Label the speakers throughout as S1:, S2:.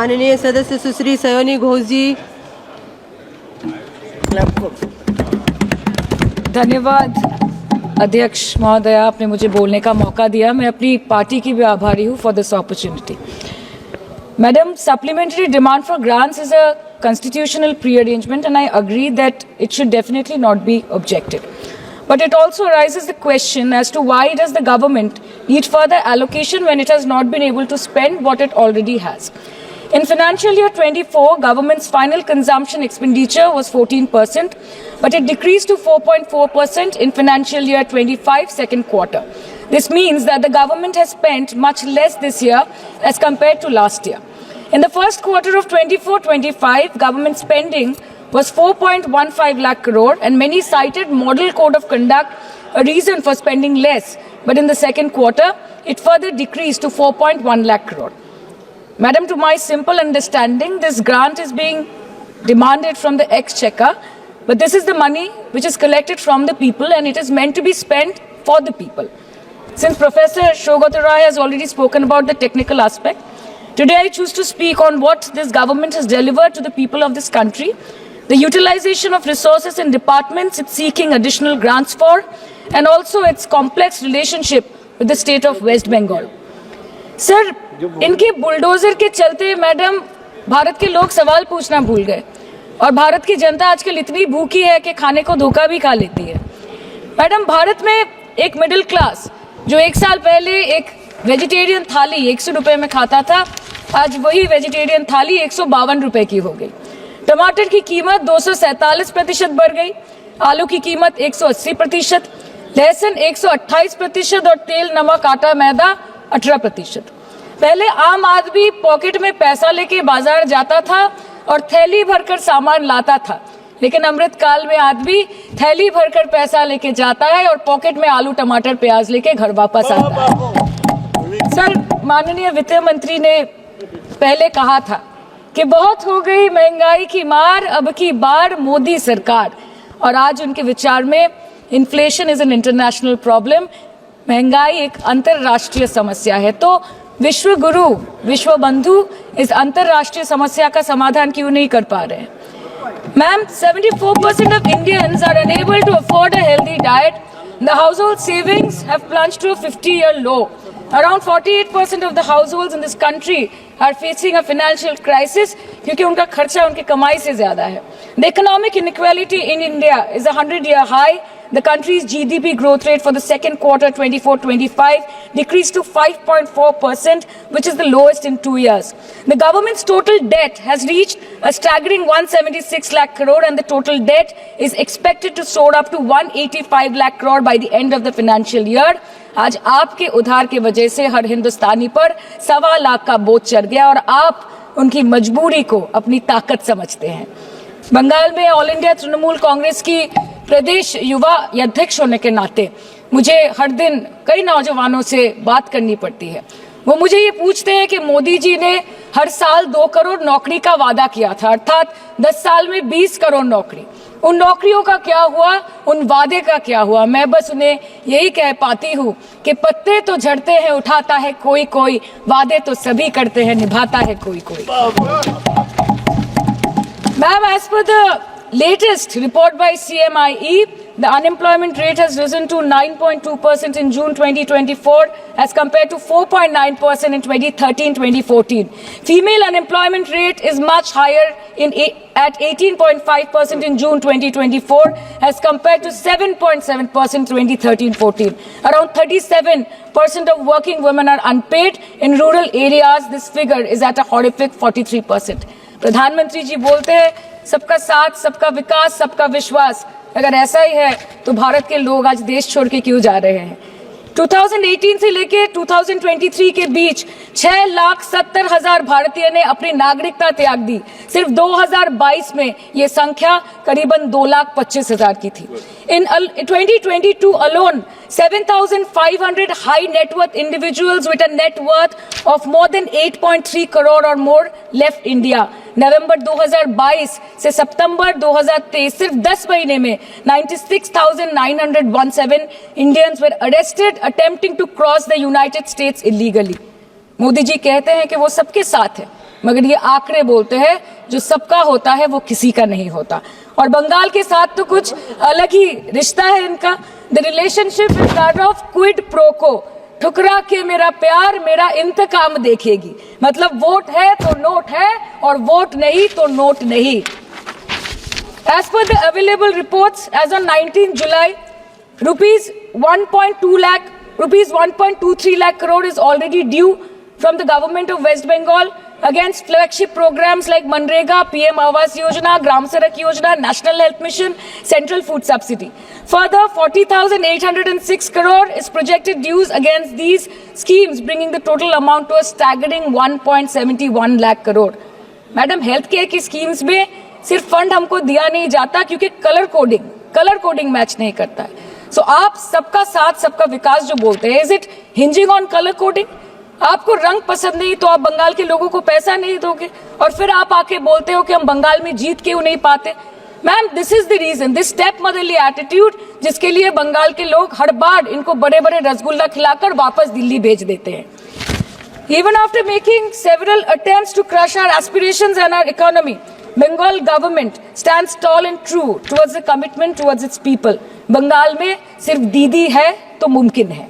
S1: माननीय सदस्य सुश्री सयोनी घोष जी।
S2: धन्यवाद अध्यक्ष महोदय, आपने मुझे बोलने का मौका दिया। मैं अपनी पार्टी की भी आभारी हूँ for this opportunity. Madam, supplementary demand for grants is a constitutional pre-arrangement and I agree that it should definitely not be objected. But it also raises the question as to why does the government need further allocation when it has not been able to spend what it already has. In financial year 24, government's final consumption expenditure was 14%, but it decreased to 4.4% in financial year 25 second quarter. This means that the government has spent much less this year as compared to last year. In the first quarter of 24-25, government spending was 4.15 lakh crore and many cited model code of conduct a reason for spending less. But in the second quarter, it further decreased to 4.1 lakh crore. Madam, to my simple understanding, this grant is being demanded from the exchequer, but this is the money which is collected from the people and it is meant to be spent for the people. Since Professor Shogata Rai has already spoken about the technical aspect, today I choose to speak on what this government has delivered to the people of this country, the utilization of resources in departments it's seeking additional grants for, and also its complex relationship with the state of West Bengal. Sir, इनके bulldozer के चलते madam Bharat के लोग सवाल पूछना भूल गए और भारत की जनता आजकल इतनी भूखी है कि खाने को धोखा भी खा लेती है। मैडम, भारत में एक मिडिल क्लास जो एक साल पहले एक वेजिटेरियन थाली 100 रुपए में खाता था, आज वही वेजिटेरियन थाली 152 रुपए की हो गई। टमाटर की कीमत 247% बढ़ गई, आलू की कीमत 180%, लहसुन 128% और तेल, नमक, आटा, मैदा 18%। पहले आम आदमी पॉकेट में पैसा लेके बाजार जाता था और थैली भरकर सामान लाता था, लेकिन अमृतकाल में आदमी थैली भरकर पैसा लेके जाता है और पॉकेट में आलू, टमाटर, प्याज लेके घर वापस आता है। सर, माननीय वित्त मंत्री ने पहले कहा था कि बहुत हो गई महंगाई की मार, अब की बार मोदी सरकार, और आज उनके विचार में inflation is an international problem, महंगाई एक अंतरराष्ट्रीय समस्या है। तो विश्व गुरु, विश्व बंधु इस अंतरराष्ट्रीय समस्या का समाधान क्यों नहीं कर पा रहे हैं? Ma'am, 74% of Indians are unable to afford a healthy diet. The household savings have plunged to a 50-year low. Around 48% of the households in this country are facing a financial crisis क्योंकि उनका खर्चा उनकी कमाई से ज्यादा है। The economic inequality in India is a 100-year high. The country's GDP growth rate for the second quarter 24-25 decreased to 5.4%, which is the lowest in 2 years. The government's total debt has reached a staggering 176 lakh crore and the total debt is expected to soar up to 185 lakh crore by the end of the financial year. आज आपके उधार की वजह से हर हिंदुस्तानी पर 1.25 लाख का बोझ चढ़ गया और आप उनकी मजबूरी को अपनी ताकत समझते हैं। बंगाल में ऑल इंडिया तृणमूल कांग्रेस की प्रदेश युवा अध्यक्ष होने के नाते मुझे हर दिन कई नौजवानों से बात करनी पड़ती है। वो मुझे ये पूछते हैं कि मोदी जी ने हर साल 2 करोड़ नौकरी का वादा किया था, अर्थात 10 साल में 20 करोड़ नौकरी। उन नौकरियों का क्या हुआ, उन वादे का क्या हुआ? मैं बस उन्हें यही कह पाती हूँ कि पत्ते तो झड़ते हैं, उठाता है कोई कोई, वादे तो सभी करते हैं, निभाता है कोई कोई। Ma'am, as per the latest report by CMIE, the unemployment rate has risen to 9.2% in June 2024 as compared to 4.9% in 2013-2014. Female unemployment rate is much higher at 18.5% in June 2024 as compared to 7.7% 2013-14. Around 37% of working women are unpaid. In rural areas, this figure is at a horrific 43%. प्रधानमंत्री जी बोलते हैं सबका साथ, सबका विकास, सबका विश्वास। अगर ऐसा ही है तो भारत के लोग आज देश छोड़ के क्यों जा रहे हैं? 2018 से लेके 2023 के बीच 6,70,000 भारतीय ने अपनी नागरिकता त्याग दी। सिर्फ 2022 में ये संख्या करीबन 2,25,000 की थी। In 2022 alone, 7,500 high net worth individuals with a net worth of more than 8.3 crore or more left India. नवंबर 2022 से सितंबर 2023 सिर्फ 10 महीने में 96,917 Indians were arrested attempting to cross the United States illegally. Modi ji कहते हैं कि वो सबके साथ है, मगर ये आंकड़े बोलते हैं जो सबका होता है वो किसी का नहीं होता। और बंगाल के साथ तो कुछ अलग ही रिश्ता है इनका। The relationship is that of quid pro को, ठुकरा के मेरा प्यार मेरा इंतकाम देखेगी। मतलब वोट है तो नोट है और वोट नहीं तो नोट नहीं। As per the available reports, as on 19 July, rupees 1.23 lakh crore is already due from the government of West Bengal against flagship programs like Manrega, PM Awas Yojana, Gram Sadak Yojana, National Health Mission, Central Food Subsidy. Further, 40,806 crore is projected dues against these schemes, bringing the total amount to a staggering 1.71 lakh crore. Madam, health care की schemes में सिर्फ fund हमको दिया नहीं जाता क्योंकि colour coding match नहीं करता है। सो आप सबका साथ सबका विकास जो बोलते हैं, is it hinging on colour coding? आपको रंग पसंद नहीं तो आप बंगाल के लोगों को पैसा नहीं दोगे और फिर आप आके बोलते हो कि हम बंगाल में जीत क्यों नहीं पाते। Ma'am, this is the reason, this step motherly attitude, जिसके लिए बंगाल के लोग हर बार इनको बड़े बड़े रसगुल्ला खिलाकर वापस दिल्ली भेज देते हैं। Even after making several attempts to crush our aspirations and our economy, Bengal government stands tall and true towards the commitment towards its people. Bengal में सिर्फ दीदी है तो मुमकिन है।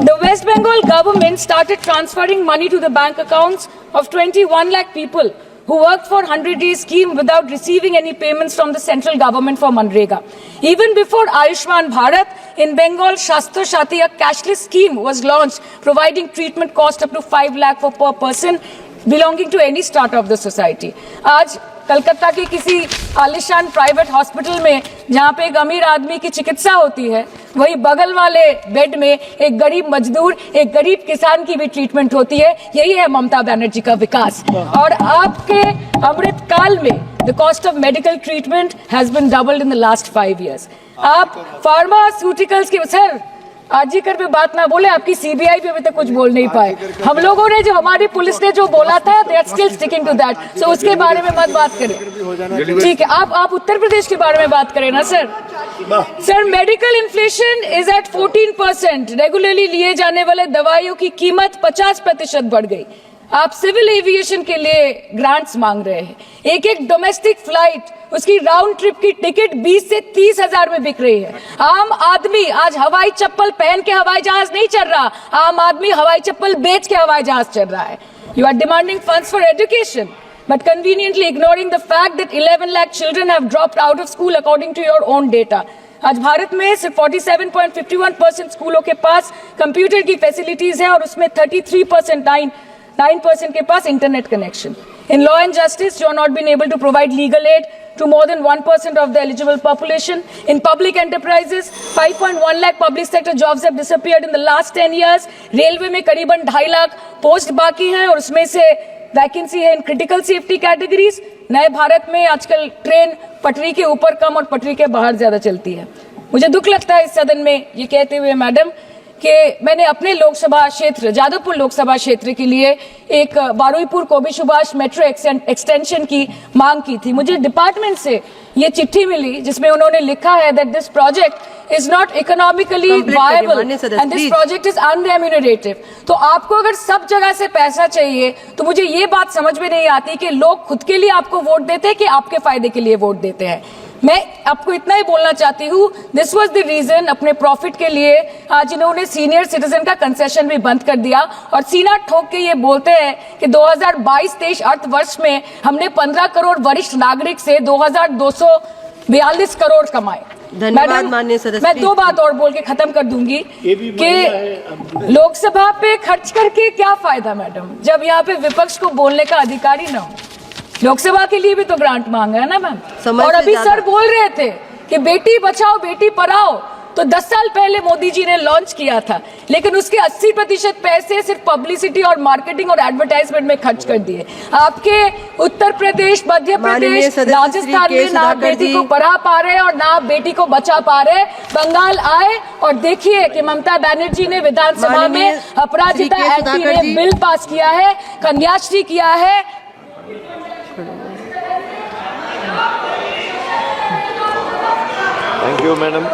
S2: The West Bengal government started transferring money to the bank accounts of 21 lakh people who worked for 100-day scheme without receiving any payments from the central government for Manrega. Even before Ayushman Bharat, in Bengal, Shastra Shati, a cashless scheme was launched, providing treatment cost up to 5 lakh for per person belonging to any strata of the society. आज कलकत्ता के किसी आलिशान private hospital में जहाँ पे एक अमीर आदमी की चिकित्सा होती है, वही बगल वाले बेड में एक गरीब मजदूर, एक गरीब किसान की भी ट्रीटमेंट होती है। यही है ममता बनर्जी का विकास। और आपके अमृत काल में the cost of medical treatment has been doubled in the last 5 years। आप फार्मास्यूटिकल्स की, सर आरजीकर पे बात ना बोले, आपकी सीबीआई पे अभी तक कुछ बोल नहीं पाए। हम लोगों ने जो, हमारी पुलिस ने जो बोला था, they are still sticking to that. So उसके बारे में मत बात करें, ठीक है? आप उत्तर प्रदेश के बारे में बात करें ना sir. Sir, medical inflation is at 14%। Regularly लिए जाने वाले दवाइयों की कीमत 50% बढ़ गई। आप सिविल एविएशन के लिए ग्रांट्स मांग रहे हैं। एक डोमेस्टिक फ्लाइट, उसकी राउंड ट्रिप की टिकट 20 से 30 हजार में बिक रही है। आम आदमी आज हवाई चप्पल पहन के हवाई जहाज नहीं चल रहा, आम आदमी हवाई चप्पल बेच के हवाई जहाज चल रहा है। You are demanding funds for education but conveniently ignoring the fact that 11 lakh children have dropped out of school according to your own data. आज भारत में सिर्फ 47.51% स्कूलों के पास कंप्यूटर की फैसिलिटीज है और उसमें 33% के पास internet connection. In law and justice, you are not been able to provide legal aid to more than 1% of the eligible population. In public enterprises, 5.1 lakh public sector jobs have disappeared in the last 10 years. Railway में करीबन 2.5 lakh post बाकी हैं और उसमें से vacancy है in critical safety categories. नए भारत में आजकल ट्रेन पटरी के ऊपर कम और पटरी के बाहर ज्यादा चलती है। मुझे दुख लगता है इस सदन में ये कहते हुए मैडम कि मैंने अपने लोकसभा क्षेत्र जादवपुर लोकसभा क्षेत्र के लिए एक बारुईपुर कोबी सुभाष मेट्रो एक्सटेंशन की मांग की थी। मुझे डिपार्टमेंट से ये चिट्ठी मिली जिसमें उन्होंने लिखा है that this project is not economically viable and this project is unremunerative. तो आपको अगर सब जगह से पैसा चाहिए तो मुझे ये बात समझ में नहीं आती कि लोग खुद के लिए आपको वोट देते हैं कि आपके फायदे के लिए वोट देते हैं। मैं आपको इतना ही बोलना चाहती हूँ, दिस वाज द रीजन, अपने प्रॉफिट के लिए आज इन्होंने सीनियर सिटीजन का कंसेशन भी बंद कर दिया और सीना ठोक के ये बोलते हैं कि 2022-23 अर्थ वर्ष में हमने 15 करोड़ वरिष्ठ नागरिक से 2242 करोड़ कमाए।
S1: धन्यवाद माननीय सदस्य।
S2: मैं 2 बात और बोल के खत्म कर दूंगी कि लोकसभा पे खर्च करके क्या फायदा मैडम, जब यहाँ पे विपक्ष को बोलने का अधिकार ही ना हो। लोकसभा के लिए भी तो ग्रांट मांगा है ना मैम। और अभी सर बोल रहे थे कि बेटी बचाओ बेटी पढ़ाओ, तो 10 साल पहले मोदी जी ने लॉन्च किया था, लेकिन उसके 80% पैसे सिर्फ पब्लिसिटी और मार्केटिंग और एडवर्टाइजमेंट में खर्च कर दिए। आपके उत्तर प्रदेश, मध्य प्रदेश, राजस्थान में ना बेटी को पढ़ा पा रहे और ना बेटी को बचा पा रहे। बंगाल आए और देखिए कि ममता बनर्जी ने विधानसभा में अपराजिता एक्ट में बिल पास किया है, कन्याश्री किया है।
S3: Thank you, madam.